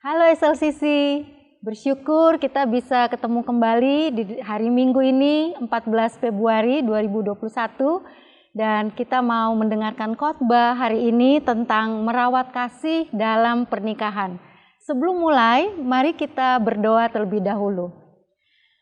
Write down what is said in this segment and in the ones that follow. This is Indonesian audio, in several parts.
Halo SLCC, bersyukur kita bisa ketemu kembali di hari Minggu ini 14 Februari 2021 dan kita mau mendengarkan khotbah hari ini tentang merawat kasih dalam pernikahan. Sebelum mulai, mari kita berdoa terlebih dahulu.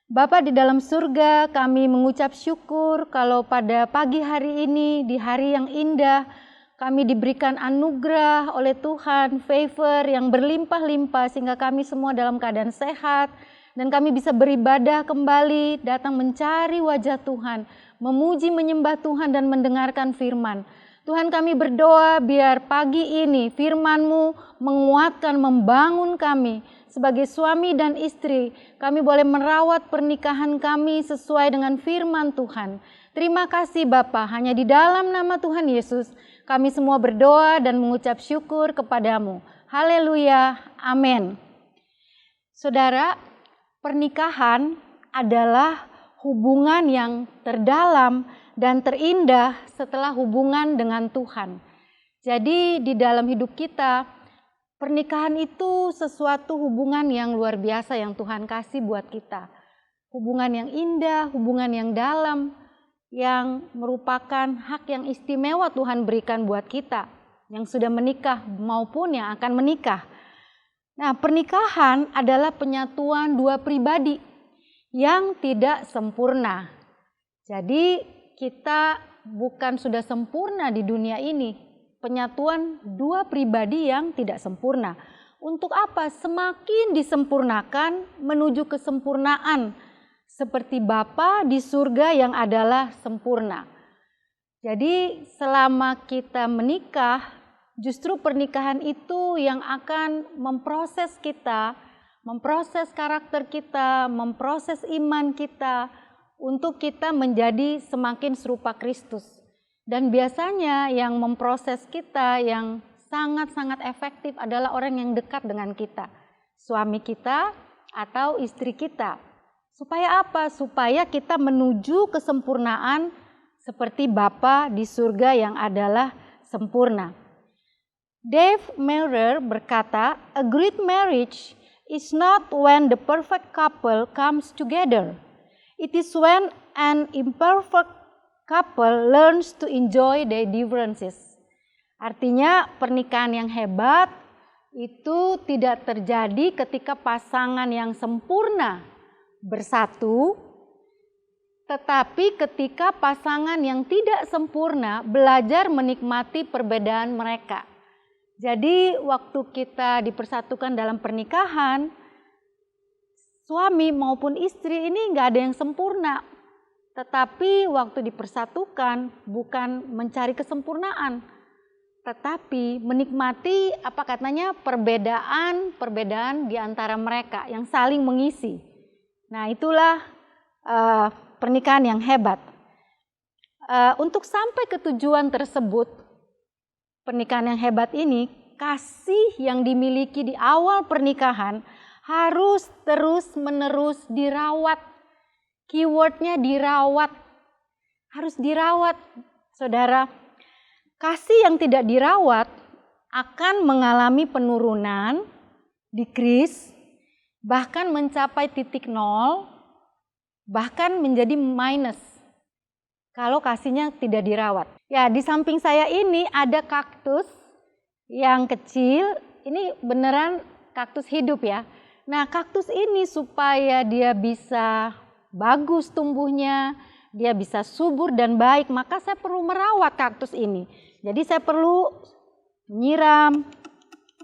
Bapa di dalam surga, kami mengucap syukur kalau pada pagi hari ini, di hari yang indah, kami diberikan anugerah oleh Tuhan, favor yang berlimpah-limpah sehingga kami semua dalam keadaan sehat dan kami bisa beribadah kembali, datang mencari wajah Tuhan, memuji menyembah Tuhan dan mendengarkan firman. Tuhan, kami berdoa biar pagi ini firman-Mu menguatkan, membangun kami sebagai suami dan istri. Kami boleh merawat pernikahan kami sesuai dengan firman Tuhan. Terima kasih Bapa, hanya di dalam nama Tuhan Yesus kami semua berdoa dan mengucap syukur kepadamu. Haleluya, amin. Saudara, pernikahan adalah hubungan yang terdalam dan terindah setelah hubungan dengan Tuhan. Jadi di dalam hidup kita, pernikahan itu sesuatu hubungan yang luar biasa yang Tuhan kasih buat kita. Hubungan yang indah, hubungan yang dalam, yang merupakan hak yang istimewa Tuhan berikan buat kita, yang sudah menikah maupun yang akan menikah. Nah, pernikahan adalah penyatuan dua pribadi yang tidak sempurna. Jadi kita bukan sudah sempurna di dunia ini, penyatuan dua pribadi yang tidak sempurna. Untuk apa? Semakin disempurnakan menuju kesempurnaan, seperti Bapa di surga yang adalah sempurna. Jadi selama kita menikah, justru pernikahan itu yang akan memproses kita, memproses karakter kita, memproses iman kita, untuk kita menjadi semakin serupa Kristus. Dan biasanya yang memproses kita yang sangat-sangat efektif adalah orang yang dekat dengan kita. Suami kita atau istri kita. Supaya apa? Supaya kita menuju kesempurnaan seperti Bapa di surga yang adalah sempurna. Dave Maurer berkata, "A great marriage is not when the perfect couple comes together. It is when an imperfect couple learns to enjoy their differences." Artinya pernikahan yang hebat itu tidak terjadi ketika pasangan yang sempurna bersatu, tetapi ketika pasangan yang tidak sempurna belajar menikmati perbedaan mereka. Jadi waktu kita dipersatukan dalam pernikahan, suami maupun istri ini nggak ada yang sempurna. Tetapi waktu dipersatukan bukan mencari kesempurnaan, tetapi menikmati perbedaan di antara mereka yang saling mengisi. Nah, itulah pernikahan yang hebat. Untuk sampai ke tujuan tersebut, pernikahan yang hebat ini, kasih yang dimiliki di awal pernikahan harus terus-menerus dirawat. Keywordnya dirawat. Harus dirawat, saudara. Kasih yang tidak dirawat akan mengalami penurunan, decrease, bahkan mencapai titik nol, bahkan menjadi minus kalau kasihnya tidak dirawat. Ya, di samping saya ini ada kaktus yang kecil, ini beneran kaktus hidup ya. Nah, kaktus ini supaya dia bisa bagus tumbuhnya, dia bisa subur dan baik, maka saya perlu merawat kaktus ini. Jadi saya perlu nyiram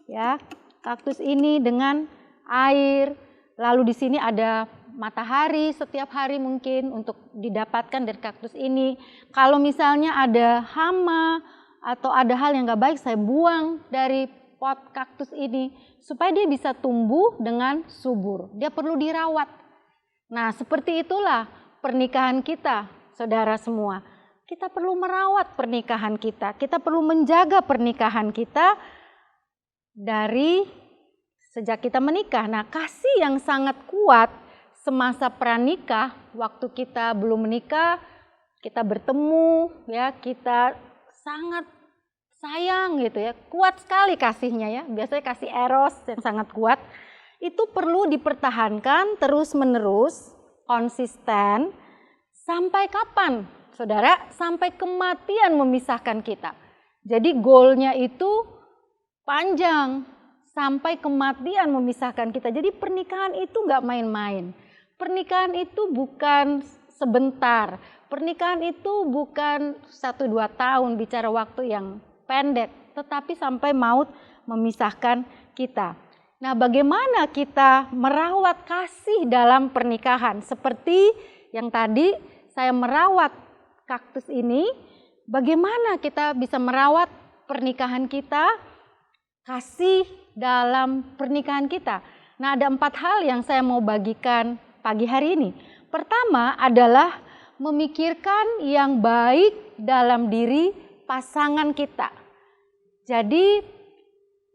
ya kaktus ini dengan air. Lalu di sini ada matahari setiap hari mungkin untuk didapatkan dari kaktus ini. Kalau misalnya ada hama atau ada hal yang gak baik, saya buang dari pot kaktus ini supaya dia bisa tumbuh dengan subur. Dia perlu dirawat. Nah, seperti itulah pernikahan kita, saudara semua. Kita perlu merawat pernikahan kita. Kita perlu menjaga pernikahan kita dari sejak kita menikah. Nah, kasih yang sangat kuat semasa pranikah, waktu kita belum menikah, kita bertemu, ya, kita sangat sayang gitu ya, kuat sekali kasihnya ya, biasanya kasih eros yang sangat kuat. Itu perlu dipertahankan terus-menerus, konsisten, sampai kapan? Saudara, sampai kematian memisahkan kita. Jadi goalnya itu panjang, sampai kematian memisahkan kita. Jadi pernikahan itu nggak main-main. Pernikahan itu bukan sebentar. Pernikahan itu bukan 1-2 tahun, bicara waktu yang pendek. Tetapi sampai maut memisahkan kita. Nah, bagaimana kita merawat kasih dalam pernikahan? Seperti yang tadi saya merawat kaktus ini, bagaimana kita bisa merawat pernikahan kita, kasih dalam pernikahan kita. Nah, ada 4 hal yang saya mau bagikan pagi hari ini. Pertama adalah memikirkan yang baik dalam diri pasangan kita. Jadi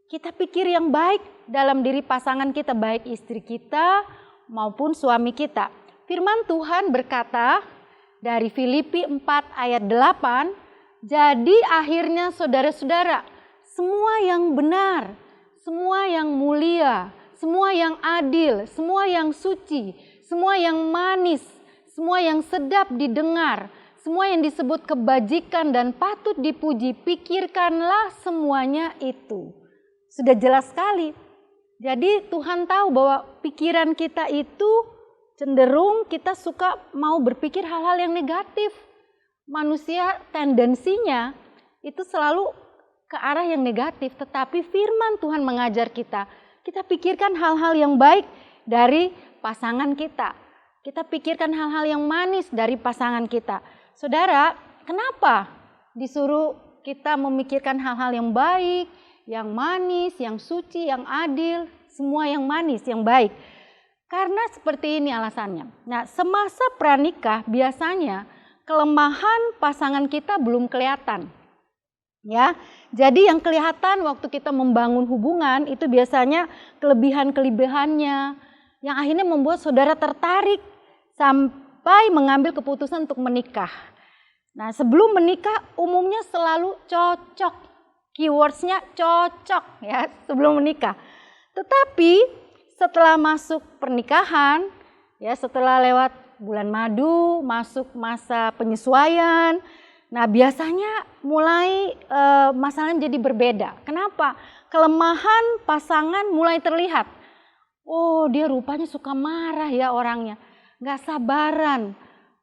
kita pikir yang baik dalam diri pasangan kita, baik istri kita maupun suami kita. Firman Tuhan berkata dari Filipi 4 ayat 8, jadi akhirnya saudara-saudara, semua yang benar, semua yang mulia, semua yang adil, semua yang suci, semua yang manis, semua yang sedap didengar, semua yang disebut kebajikan dan patut dipuji, pikirkanlah semuanya itu. Sudah jelas sekali. Jadi Tuhan tahu bahwa pikiran kita itu cenderung kita suka mau berpikir hal-hal yang negatif. Manusia tendensinya itu selalu ke arah yang negatif, tetapi firman Tuhan mengajar kita pikirkan hal-hal yang baik dari pasangan kita. Kita pikirkan hal-hal yang manis dari pasangan kita. Saudara, kenapa disuruh kita memikirkan hal-hal yang baik, yang manis, yang suci, yang adil, semua yang manis, yang baik? Karena seperti ini alasannya. Nah, semasa pranikah biasanya kelemahan pasangan kita belum kelihatan. Ya, jadi yang kelihatan waktu kita membangun hubungan itu biasanya kelebihan-kelebihannya yang akhirnya membuat saudara tertarik sampai mengambil keputusan untuk menikah. Nah, sebelum menikah umumnya selalu cocok. Keywordsnya cocok ya sebelum menikah. Tetapi setelah masuk pernikahan, ya setelah lewat bulan madu, masuk masa penyesuaian, nah biasanya mulai masalahnya jadi berbeda. Kenapa? Kelemahan pasangan mulai terlihat. Oh, dia rupanya suka marah ya orangnya, nggak sabaran.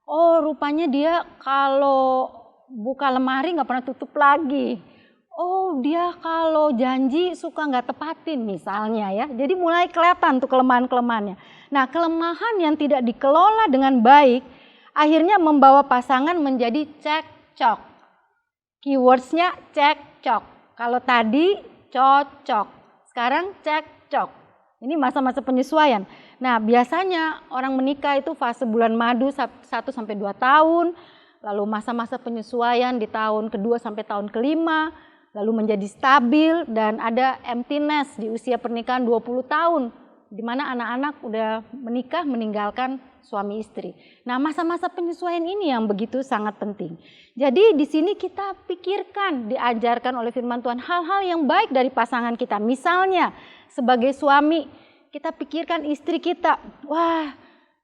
Oh, rupanya dia kalau buka lemari nggak pernah tutup lagi. Oh, dia kalau janji suka nggak tepatin misalnya ya. Jadi mulai kelihatan tuh kelemahan-kelemahannya. Nah, kelemahan yang tidak dikelola dengan baik akhirnya membawa pasangan menjadi cekcok. Keywordsnya cekcok. Kalau tadi cocok, sekarang cekcok. Ini masa-masa penyesuaian. Nah, biasanya orang menikah itu fase bulan madu 1-2 tahun, lalu masa-masa penyesuaian di tahun kedua sampai tahun kelima, lalu menjadi stabil dan ada emptiness di usia pernikahan 20 tahun di mana anak-anak udah menikah meninggalkan suami istri. Nah, masa-masa penyesuaian ini yang begitu sangat penting. Jadi di sini kita pikirkan, diajarkan oleh firman Tuhan hal-hal yang baik dari pasangan kita. Misalnya sebagai suami kita pikirkan istri kita, wah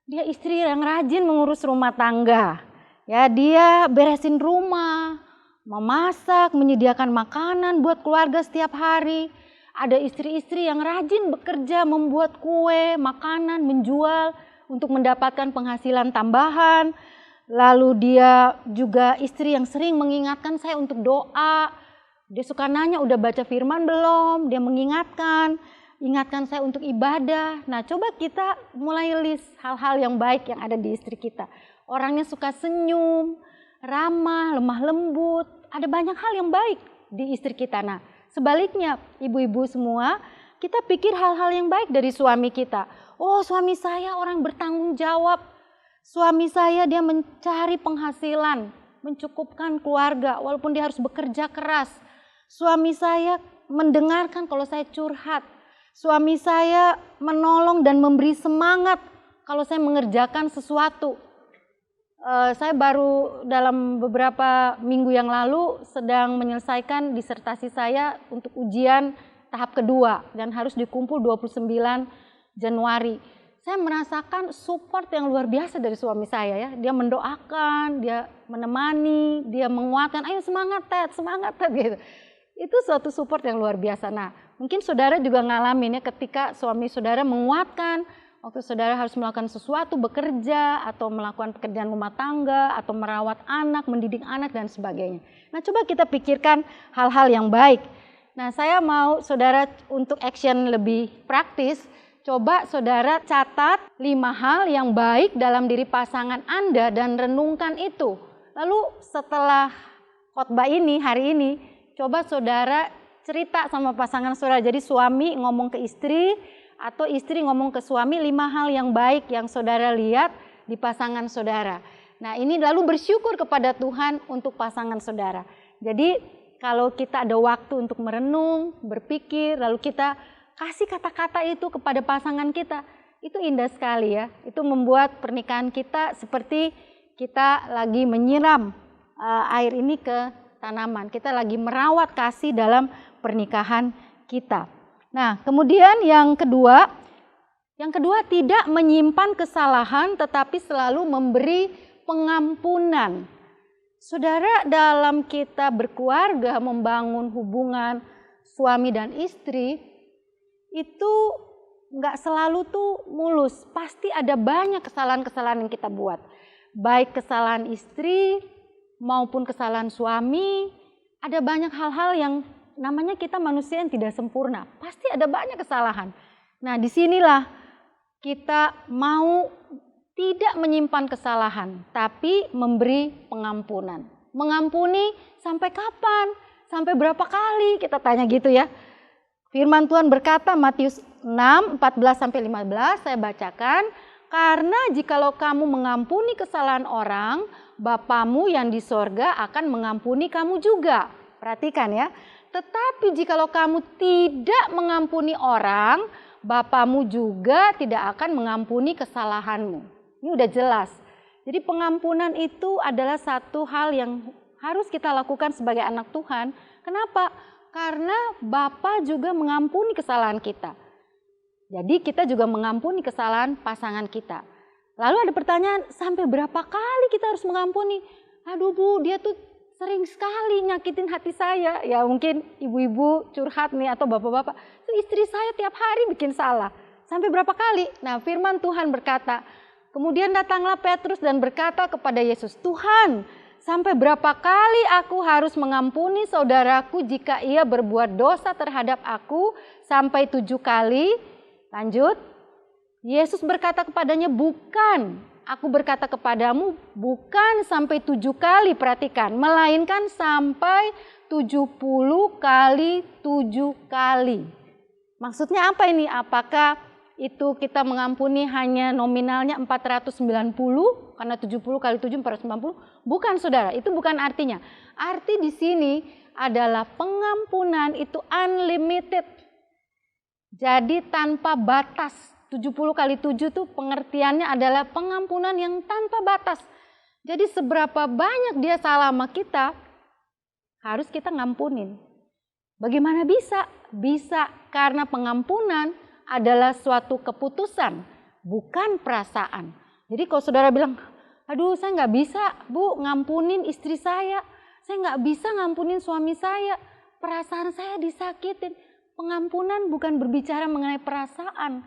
dia istri yang rajin mengurus rumah tangga. Ya, dia beresin rumah, memasak, menyediakan makanan buat keluarga setiap hari. Ada istri-istri yang rajin bekerja, membuat kue, makanan, menjual untuk mendapatkan penghasilan tambahan. Lalu dia juga istri yang sering mengingatkan saya untuk doa. Dia suka nanya, udah baca firman belum? Dia ingatkan saya untuk ibadah. Nah, coba kita mulai list hal-hal yang baik yang ada di istri kita. Orangnya suka senyum, ramah, lemah lembut. Ada banyak hal yang baik di istri kita. Nah, sebaliknya ibu-ibu semua, kita pikir hal-hal yang baik dari suami kita. Oh, suami saya orang bertanggung jawab. Suami saya dia mencari penghasilan, mencukupkan keluarga walaupun dia harus bekerja keras. Suami saya mendengarkan kalau saya curhat. Suami saya menolong dan memberi semangat kalau saya mengerjakan sesuatu. Saya baru dalam beberapa minggu yang lalu sedang menyelesaikan disertasi saya untuk ujian tahap kedua dan harus dikumpul 29 Januari. Saya merasakan support yang luar biasa dari suami saya ya. Dia mendoakan, dia menemani, dia menguatkan, ayo semangat Ted gitu. Itu suatu support yang luar biasa. Nah, mungkin saudara juga ngalamin ya ketika suami saudara menguatkan, waktu saudara harus melakukan sesuatu, bekerja, atau melakukan pekerjaan rumah tangga, atau merawat anak, mendidik anak, dan sebagainya. Nah, coba kita pikirkan hal-hal yang baik. Nah, saya mau saudara untuk action lebih praktis, coba saudara catat 5 hal yang baik dalam diri pasangan Anda dan renungkan itu. Lalu setelah khotbah ini, hari ini, coba saudara cerita sama pasangan saudara. Jadi suami ngomong ke istri, atau istri ngomong ke suami 5 hal yang baik yang saudara lihat di pasangan saudara. Nah, ini lalu bersyukur kepada Tuhan untuk pasangan saudara. Jadi kalau kita ada waktu untuk merenung, berpikir, lalu kita kasih kata-kata itu kepada pasangan kita, itu indah sekali ya. Itu membuat pernikahan kita seperti kita lagi menyiram air ini ke tanaman. Kita lagi merawat kasih dalam pernikahan kita. Nah, kemudian yang kedua tidak menyimpan kesalahan tetapi selalu memberi pengampunan. Saudara, dalam kita berkeluarga, membangun hubungan suami dan istri, itu nggak selalu tuh mulus. Pasti ada banyak kesalahan-kesalahan yang kita buat. Baik kesalahan istri maupun kesalahan suami, ada banyak hal-hal yang namanya kita manusia yang tidak sempurna, pasti ada banyak kesalahan. Nah, disinilah kita mau tidak menyimpan kesalahan, tapi memberi pengampunan. Mengampuni sampai kapan? Sampai berapa kali? Kita tanya gitu ya. Firman Tuhan berkata Matius 6, 14-15, saya bacakan. Karena jikalau kamu mengampuni kesalahan orang, Bapamu yang di sorga akan mengampuni kamu juga. Perhatikan ya. Tetapi jikalau kamu tidak mengampuni orang, Bapamu juga tidak akan mengampuni kesalahanmu. Ini udah jelas. Jadi pengampunan itu adalah satu hal yang harus kita lakukan sebagai anak Tuhan. Kenapa? Karena Bapa juga mengampuni kesalahan kita. Jadi kita juga mengampuni kesalahan pasangan kita. Lalu ada pertanyaan, sampai berapa kali kita harus mengampuni? Aduh Bu, dia tuh sering sekali nyakitin hati saya. Ya mungkin ibu-ibu curhat nih atau bapak-bapak, istri saya tiap hari bikin salah. Sampai berapa kali? Nah, firman Tuhan berkata, kemudian datanglah Petrus dan berkata kepada Yesus, Tuhan, sampai berapa kali aku harus mengampuni saudaraku jika ia berbuat dosa terhadap aku? Sampai 7 kali. Lanjut. Yesus berkata kepadanya, bukan. Aku berkata kepadamu bukan sampai 7 kali, perhatikan, melainkan sampai 70 kali 7 kali. Maksudnya apa ini? Apakah itu kita mengampuni hanya nominalnya 490 karena 70 kali 7 490? Bukan saudara, itu bukan artinya. Arti di sini adalah pengampunan itu unlimited. Jadi tanpa batas. 70 kali 7 itu pengertiannya adalah pengampunan yang tanpa batas. Jadi seberapa banyak dia salah sama kita, harus kita ngampunin. Bagaimana bisa? Bisa karena pengampunan adalah suatu keputusan, bukan perasaan. Jadi kalau saudara bilang, aduh saya nggak bisa Bu ngampunin istri saya nggak bisa ngampunin suami saya, perasaan saya disakitin. Pengampunan bukan berbicara mengenai perasaan,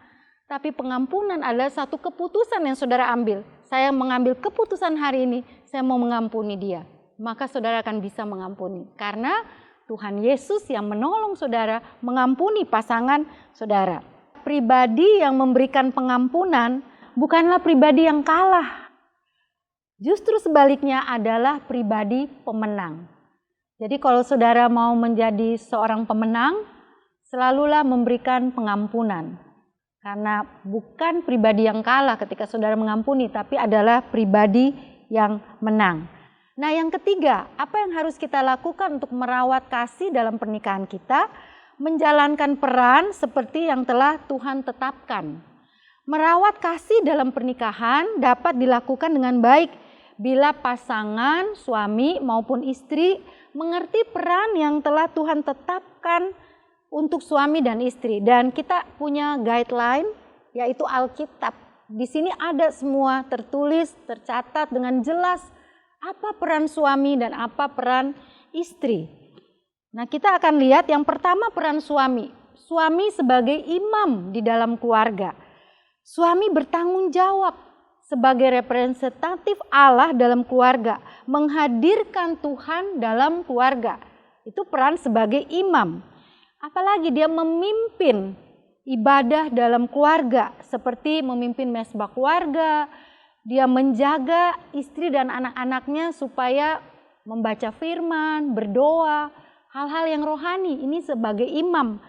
tapi pengampunan adalah satu keputusan yang saudara ambil. Saya mengambil keputusan hari ini, saya mau mengampuni dia. Maka saudara akan bisa mengampuni. Karena Tuhan Yesus yang menolong saudara mengampuni pasangan saudara. Pribadi yang memberikan pengampunan bukanlah pribadi yang kalah. Justru sebaliknya adalah pribadi pemenang. Jadi kalau saudara mau menjadi seorang pemenang, selalulah memberikan pengampunan. Karena bukan pribadi yang kalah ketika saudara mengampuni, tapi adalah pribadi yang menang. Nah, yang ketiga, apa yang harus kita lakukan untuk merawat kasih dalam pernikahan kita? Menjalankan peran seperti yang telah Tuhan tetapkan. Merawat kasih dalam pernikahan dapat dilakukan dengan baik bila pasangan, suami maupun istri mengerti peran yang telah Tuhan tetapkan untuk suami dan istri. Dan kita punya guideline, yaitu Alkitab. Di sini ada semua tertulis, tercatat dengan jelas apa peran suami dan apa peran istri. Nah, kita akan lihat yang pertama peran suami. Suami sebagai imam di dalam keluarga. Suami bertanggung jawab sebagai representatif Allah dalam keluarga, menghadirkan Tuhan dalam keluarga. Itu peran sebagai imam. Apalagi dia memimpin ibadah dalam keluarga, seperti memimpin mesbah keluarga, dia menjaga istri dan anak-anaknya supaya membaca firman, berdoa, hal-hal yang rohani, ini sebagai imam.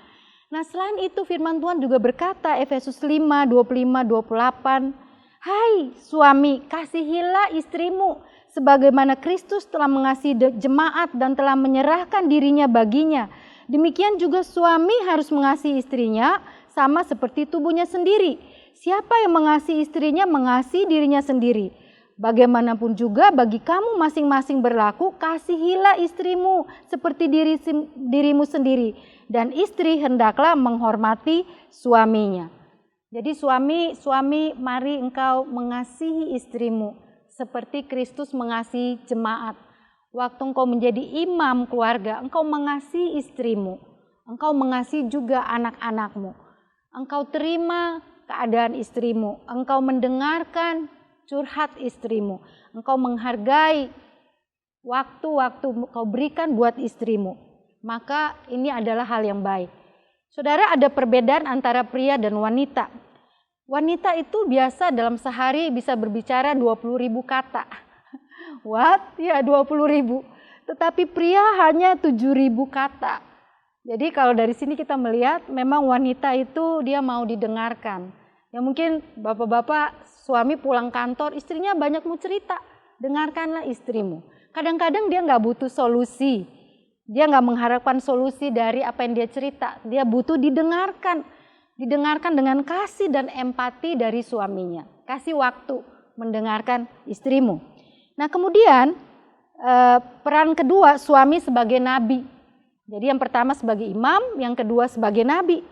Nah, selain itu firman Tuhan juga berkata, Efesus 5, 25, 28, "Hai suami, kasihilah istrimu, sebagaimana Kristus telah mengasihi jemaat dan telah menyerahkan dirinya baginya. Demikian juga suami harus mengasihi istrinya sama seperti tubuhnya sendiri. Siapa yang mengasihi istrinya mengasihi dirinya sendiri. Bagaimanapun juga bagi kamu masing-masing berlaku, kasihilah istrimu seperti dirimu sendiri. Dan istri hendaklah menghormati suaminya." Jadi suami mari engkau mengasihi istrimu seperti Kristus mengasihi jemaat. Waktu engkau menjadi imam keluarga, engkau mengasihi istrimu, engkau mengasihi juga anak-anakmu. Engkau terima keadaan istrimu, engkau mendengarkan curhat istrimu, engkau menghargai waktu-waktu engkau berikan buat istrimu. Maka ini adalah hal yang baik. Saudara, ada perbedaan antara pria dan wanita. Wanita itu biasa dalam sehari bisa berbicara 20.000 kata. What? Ya 20.000. Tetapi pria hanya 7.000 kata. Jadi kalau dari sini kita melihat memang wanita itu dia mau didengarkan. Ya mungkin bapak-bapak suami pulang kantor, istrinya banyak mau cerita. Dengarkanlah istrimu. Kadang-kadang dia nggak butuh solusi. Dia nggak mengharapkan solusi dari apa yang dia cerita. Dia butuh didengarkan. Didengarkan dengan kasih dan empati dari suaminya. Kasih waktu mendengarkan istrimu. Nah, kemudian peran kedua, suami sebagai nabi. Jadi yang pertama sebagai imam, yang kedua sebagai nabi.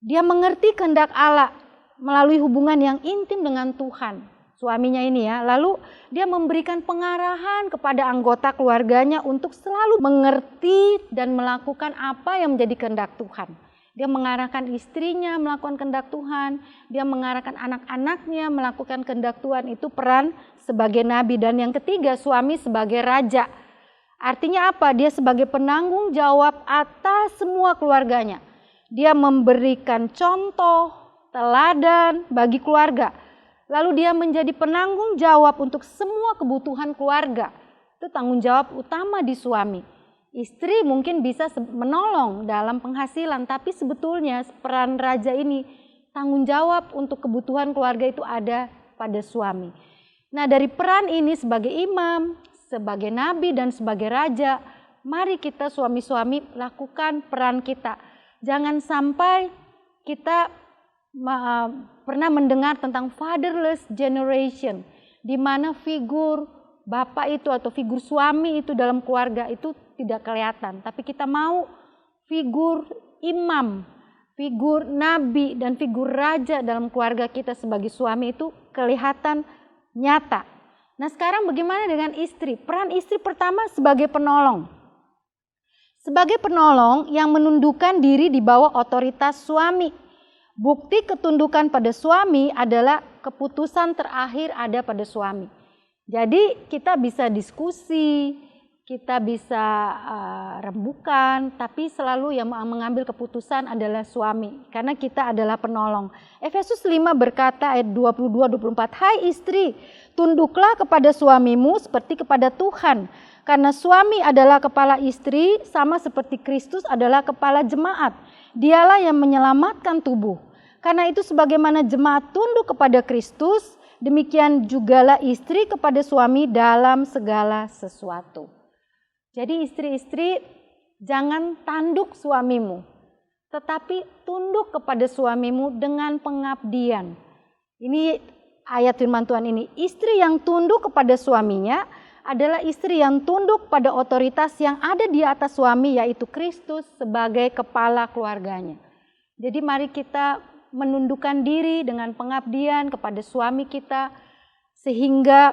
Dia mengerti kehendak Allah melalui hubungan yang intim dengan Tuhan. Suaminya ini ya, lalu dia memberikan pengarahan kepada anggota keluarganya untuk selalu mengerti dan melakukan apa yang menjadi kehendak Tuhan. Dia mengarahkan istrinya melakukan kehendak Tuhan, dia mengarahkan anak-anaknya melakukan kehendak Tuhan. Itu peran sebagai nabi. Dan yang ketiga, suami sebagai raja. Artinya apa? Dia sebagai penanggung jawab atas semua keluarganya. Dia memberikan contoh, teladan bagi keluarga. Lalu dia menjadi penanggung jawab untuk semua kebutuhan keluarga. Itu tanggung jawab utama di suami. Istri mungkin bisa menolong dalam penghasilan, tapi sebetulnya peran raja ini tanggung jawab untuk kebutuhan keluarga itu ada pada suami. Nah, dari peran ini sebagai imam, sebagai nabi dan sebagai raja, mari kita suami-suami lakukan peran kita. Jangan sampai kita pernah mendengar tentang fatherless generation, di mana figur bapak itu atau figur suami itu dalam keluarga itu tidak kelihatan. Tapi kita mau figur imam, figur nabi dan figur raja dalam keluarga kita sebagai suami itu kelihatan nyata. Nah, sekarang bagaimana dengan istri? Peran istri pertama sebagai penolong. Sebagai penolong yang menundukkan diri di bawah otoritas suami. Bukti ketundukan pada suami adalah keputusan terakhir ada pada suami. Jadi kita bisa diskusi, kita bisa rembukan, tapi selalu yang mengambil keputusan adalah suami, karena kita adalah penolong. Efesus 5 berkata ayat 22-24, "Hai istri, tunduklah kepada suamimu seperti kepada Tuhan, karena suami adalah kepala istri sama seperti Kristus adalah kepala jemaat. Dialah yang menyelamatkan tubuh. Karena itu sebagaimana jemaat tunduk kepada Kristus, demikian jugalah istri kepada suami dalam segala sesuatu." Jadi istri-istri jangan tanduk suamimu, tetapi tunduk kepada suamimu dengan pengabdian. Ini ayat firman Tuhan ini, istri yang tunduk kepada suaminya adalah istri yang tunduk pada otoritas yang ada di atas suami, yaitu Kristus sebagai kepala keluarganya. Jadi mari kita menundukkan diri dengan pengabdian kepada suami kita, sehingga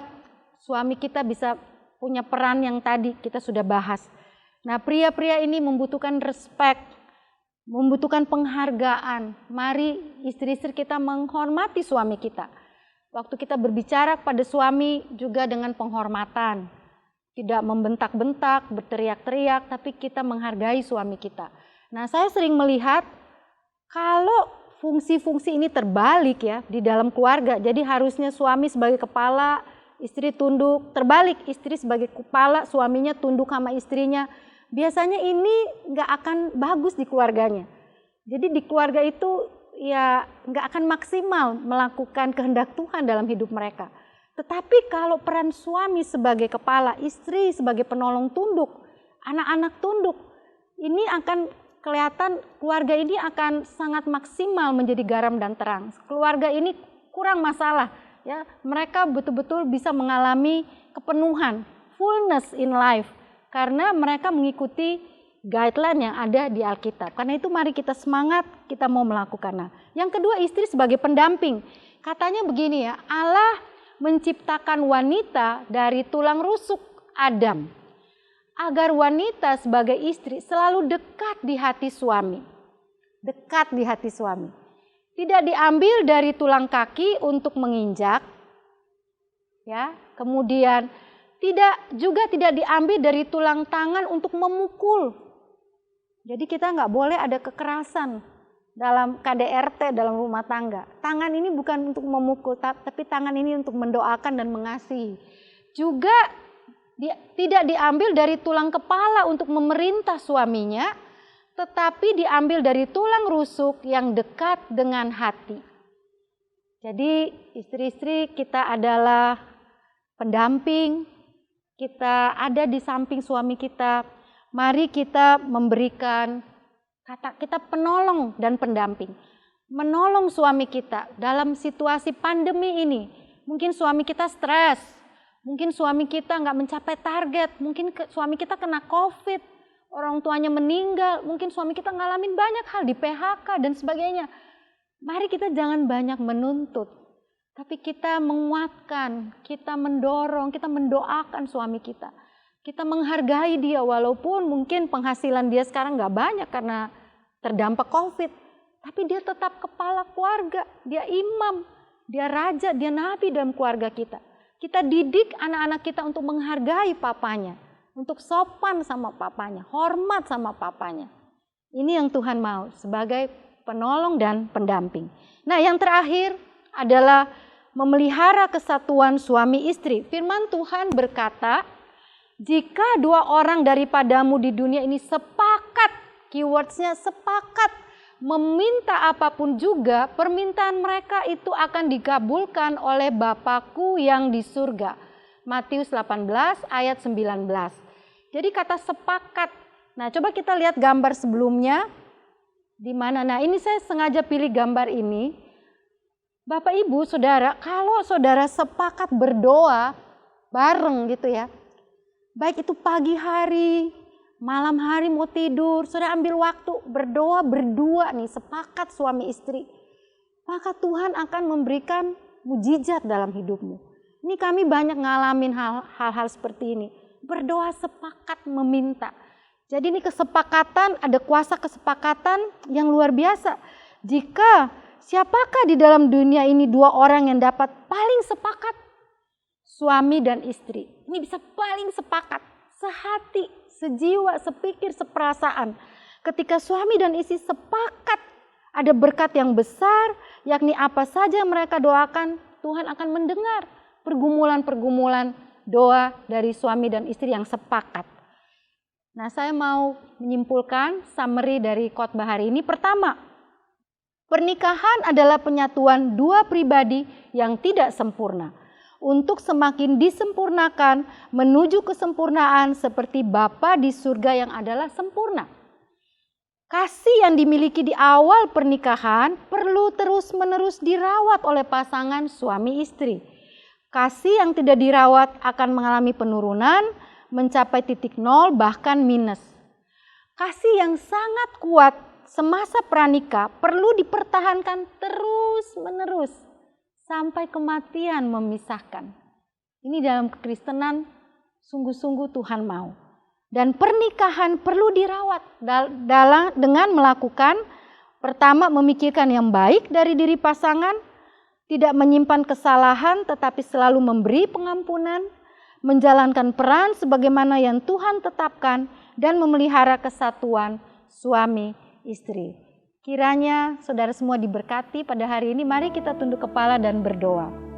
suami kita bisa punya peran yang tadi kita sudah bahas. Nah, pria-pria ini membutuhkan respect, membutuhkan penghargaan. Mari istri-istri kita menghormati suami kita. Waktu kita berbicara kepada suami juga dengan penghormatan. Tidak membentak-bentak, berteriak-teriak, tapi kita menghargai suami kita. Nah, saya sering melihat kalau fungsi-fungsi ini terbalik ya di dalam keluarga. Jadi harusnya suami sebagai kepala, istri tunduk. Terbalik, istri sebagai kepala, suaminya tunduk sama istrinya. Biasanya ini nggak akan bagus di keluarganya. Jadi di keluarga itu ya nggak akan maksimal melakukan kehendak Tuhan dalam hidup mereka. Tetapi kalau peran suami sebagai kepala, istri sebagai penolong tunduk, anak-anak tunduk, ini akan kelihatan keluarga ini akan sangat maksimal menjadi garam dan terang. Keluarga ini kurang masalah, ya. Mereka betul-betul bisa mengalami kepenuhan, fullness in life, karena mereka mengikuti guideline yang ada di Alkitab. Karena itu mari kita semangat, kita mau melakukannya. Yang kedua, istri sebagai pendamping. Katanya begini ya, Allah menciptakan wanita dari tulang rusuk Adam, agar wanita sebagai istri selalu dekat di hati suami. Dekat di hati suami. Tidak diambil dari tulang kaki untuk menginjak, ya. Kemudian tidak diambil dari tulang tangan untuk memukul. Jadi kita nggak boleh ada kekerasan dalam KDRT, dalam rumah tangga. Tangan ini bukan untuk memukul, tapi tangan ini untuk mendoakan dan mengasihi. Juga tidak diambil dari tulang kepala untuk memerintah suaminya, tetapi diambil dari tulang rusuk yang dekat dengan hati. Jadi istri-istri kita adalah pendamping, kita ada di samping suami kita. Mari kita memberikan kita penolong dan pendamping. Menolong suami kita dalam situasi pandemi ini. Mungkin suami kita stres, mungkin suami kita nggak mencapai target, mungkin suami kita kena COVID, orang tuanya meninggal, mungkin suami kita ngalamin banyak hal di PHK dan sebagainya. Mari kita jangan banyak menuntut, tapi kita menguatkan, kita mendorong, kita mendoakan suami kita. Kita menghargai dia walaupun mungkin penghasilan dia sekarang nggak banyak karena terdampak COVID. Tapi dia tetap kepala keluarga, dia imam, dia raja, dia nabi dalam keluarga kita. Kita didik anak-anak kita untuk menghargai papanya, untuk sopan sama papanya, hormat sama papanya. Ini yang Tuhan mau sebagai penolong dan pendamping. Nah, yang terakhir adalah memelihara kesatuan suami istri. Firman Tuhan berkata, jika dua orang daripadamu di dunia ini sepakat, keywordsnya sepakat, meminta apapun juga, permintaan mereka itu akan dikabulkan oleh Bapakku yang di surga. Matius 18 ayat 19. Jadi kata sepakat. Nah, coba kita lihat gambar sebelumnya. Di mana? Nah, ini saya sengaja pilih gambar ini. Bapak, Ibu, Saudara, kalau saudara sepakat berdoa bareng gitu ya. Baik itu pagi hari, malam hari mau tidur, saudara ambil waktu berdoa berdua nih, sepakat suami istri. Maka Tuhan akan memberikan mujizat dalam hidupmu. Ini kami banyak ngalamin hal-hal seperti ini. Berdoa sepakat meminta. Jadi ini kesepakatan, ada kuasa kesepakatan yang luar biasa. Jika siapakah di dalam dunia ini dua orang yang dapat paling sepakat? Suami dan istri. Ini bisa paling sepakat, sehati, sejiwa, sepikir, seperasaan. Ketika suami dan istri sepakat, ada berkat yang besar, yakni apa saja mereka doakan, Tuhan akan mendengar pergumulan-pergumulan doa dari suami dan istri yang sepakat. Nah, saya mau menyimpulkan summary dari khotbah hari ini. Pertama, pernikahan adalah penyatuan dua pribadi yang tidak sempurna. Untuk semakin disempurnakan menuju kesempurnaan seperti Bapa di surga yang adalah sempurna. Kasih yang dimiliki di awal pernikahan perlu terus-menerus dirawat oleh pasangan suami istri. Kasih yang tidak dirawat akan mengalami penurunan, mencapai titik nol bahkan minus. Kasih yang sangat kuat semasa pranikah perlu dipertahankan terus-menerus sampai kematian memisahkan. Ini dalam kekristenan sungguh-sungguh Tuhan mau. Dan pernikahan perlu dirawat dengan melakukan, pertama, memikirkan yang baik dari diri pasangan, tidak menyimpan kesalahan tetapi selalu memberi pengampunan, menjalankan peran sebagaimana yang Tuhan tetapkan, dan memelihara kesatuan suami istri. Kiranya saudara semua diberkati pada hari ini. Mari kita tunduk kepala dan berdoa.